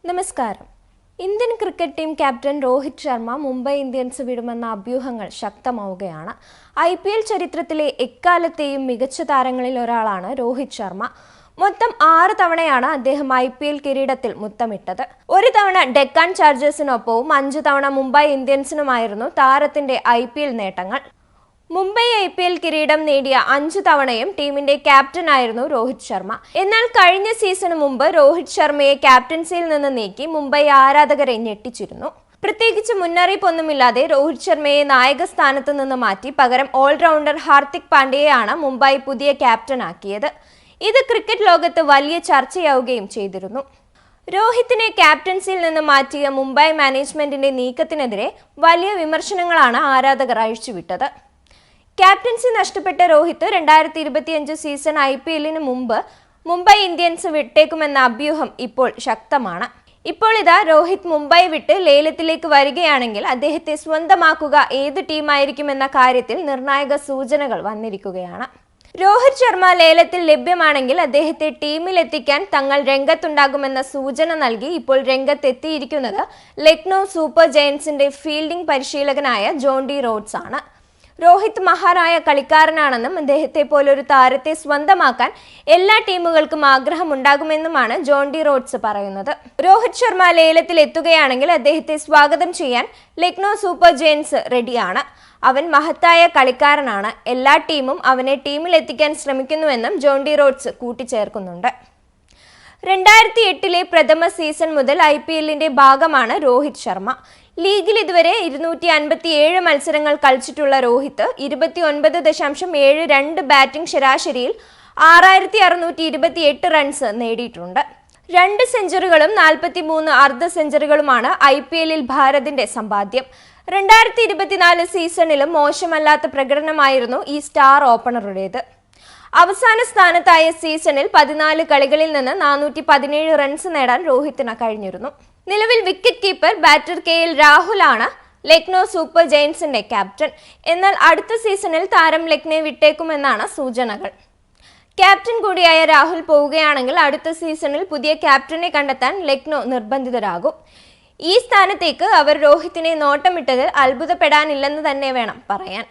നമസ്കാരം. Indian cricket team captain Rohit Sharma Mumbai Indians വിടുമെന്ന അഭ്യൂഹങ്ങൾ ശക്തമാവുകയാണ്. IPL ചരിത്രത്തിലെ എക്കാലത്തെയും മികച്ച താരങ്ങളിൽ ഒരാളാണ് രോഹിത് ശർമ്മ. മൊത്തം 6 തവണയാണ് അദ്ദേഹം IPL കിരീടത്തിൽ മുത്തമിട്ടത്. ഒരു തവണ ഡെക്കാൻ ചാർജേഴ്സിനൊപ്പവും 5 തവണ മുംബൈ ഇന്ത്യൻസിനുമായിരുന്നു താരത്തിന്റെ IPL നേട്ടങ്ങൾ. മുംബൈ IPL കിരീടം നേടിയ 5 തവണയും ടീമിന്റെ ക്യാപ്റ്റനായിരുന്നു രോഹിത് ശർമ്മ. എന്നാൽ കഴിഞ്ഞ സീസണിന് മുമ്പ് രോഹിത് ശർമ്മയെ ക്യാപ്റ്റൻസിയിൽ നിന്ന് നീക്കി മുംബൈ ആരാധകരെ ഞെട്ടിച്ചിരുന്നു. പ്രത്യേകിച്ച് മുന്നറിയിപ്പൊന്നുമില്ലാതെ രോഹിത് ശർമ്മയെ നായക സ്ഥാനത്ത് നിന്ന് മാറ്റി പകരം ഓൾറൗണ്ടർ ഹാർദിക് പാണ്ഡ്യയെയാണ് മുംബൈ പുതിയ ക്യാപ്റ്റനാക്കിയത്. ഇത് ക്രിക്കറ്റ് ലോകത്ത് വലിയ ചർച്ചയാവുകയും ചെയ്തിരുന്നു. രോഹിത്തിനെ ക്യാപ്റ്റൻസിയിൽ നിന്ന് മാറ്റിയ മുംബൈ മാനേജ്മെന്റിന്റെ നീക്കത്തിനെതിരെ വലിയ വിമർശനങ്ങളാണ് ആരാധകർ അഴിച്ചുവിട്ടത്. ക്യാപ്റ്റൻസി നഷ്ടപ്പെട്ട രോഹിത് 2025 സീസൺ IPLന് മുമ്പ് മുംബൈ ഇന്ത്യൻസ് വിട്ടേക്കുമെന്ന അഭ്യൂഹം ഇപ്പോൾ ശക്തമാണ്. ഇപ്പോൾ ഇതാ രോഹിത് മുംബൈ വിട്ട് ലേലത്തിലേക്ക് വരികയാണെങ്കിൽ അദ്ദേഹത്തെ സ്വന്തമാക്കുക ഏത് ടീമായിരിക്കുമെന്ന കാര്യത്തിൽ നിർണായക സൂചനകൾ വന്നിരിക്കുകയാണ്. രോഹിത് ശർമ്മ ലേലത്തിൽ ലഭ്യമാണെങ്കിൽ അദ്ദേഹത്തെ ടീമിലെത്തിക്കാൻ തങ്ങൾ രംഗത്തുണ്ടാകുമെന്ന സൂചന നൽകി ഇപ്പോൾ രംഗത്തെത്തിയിരിക്കുന്നത് ലക്നൗ സൂപ്പർ ജയൻസിന്റെ ഫീൽഡിംഗ് പരിശീലകനായ ജോൺ ഡി റോഡ്സ് ആണ്. രോഹിത് മഹാനായ കളിക്കാരനാണെന്നും അദ്ദേഹത്തെ പോലൊരു താരത്തെ സ്വന്തമാക്കാൻ എല്ലാ ടീമുകൾക്കും ആഗ്രഹമുണ്ടാകുമെന്നുമാണ് ജോൺ ഡി റോഡ്സ് പറയുന്നത്. രോഹിത് ശർമ്മ ലേലത്തിൽ എത്തുകയാണെങ്കിൽ അദ്ദേഹത്തെ സ്വാഗതം ചെയ്യാൻ ലക്നൗ സൂപ്പർ ജയൻസ് റെഡിയാണ്. അവൻ മഹത്തായ കളിക്കാരനാണ്. എല്ലാ ടീമും അവനെ ടീമിലെത്തിക്കാൻ ശ്രമിക്കുന്നുവെന്നും ജോൺ ഡി റോഡ്സ് കൂട്ടിച്ചേർക്കുന്നുണ്ട്. 2008 പ്രഥമ സീസൺ മുതൽ IPLന്റെ ഭാഗമാണ് രോഹിത് ശർമ്മ. ലീഗിൽ ഇതുവരെ 257 മത്സരങ്ങൾ കളിച്ചിട്ടുള്ള രോഹിത് 29.72 ബാറ്റിംഗ് ശരാശരിയിൽ 6628 റൺസ് നേടിയിട്ടുണ്ട്. 2 സെഞ്ചുറികളും 43 അർദ്ധ സെഞ്ചുറികളുമാണ് IPLൽ ഭാരതിന്റെ സമ്പാദ്യം. 2024 സീസണിലും മോശമല്ലാത്ത പ്രകടനമായിരുന്നു ഈ സ്റ്റാർ ഓപ്പണറുടേത്. അവസാന സ്ഥാനത്തായ സീസണിൽ 14 കളികളിൽ നിന്ന് 417 റൺസ് നേടാൻ രോഹിത്തിന് കഴിഞ്ഞിരുന്നു. നിലവിൽ വിക്കറ്റ് കീപ്പർ ബാറ്റർ KL രാഹുലാണ് ലക്നൗ സൂപ്പർ ജയൻസിന്റെ ക്യാപ്റ്റൻ. എന്നാൽ അടുത്ത സീസണിൽ താരം ലക്നൗ വിട്ടേക്കുമെന്നാണ് സൂചനകൾ. ക്യാപ്റ്റൻ കൂടിയായ രാഹുൽ പോവുകയാണെങ്കിൽ അടുത്ത സീസണിൽ പുതിയ ക്യാപ്റ്റനെ കണ്ടെത്താൻ ലക്നൗ നിർബന്ധിതരാകും. ഈ സ്ഥാനത്തേക്ക് അവർ രോഹിത്തിനെ നോട്ടമിട്ടതിൽ അത്ഭുതപ്പെടാനില്ലെന്ന് തന്നെ വേണം പറയാൻ.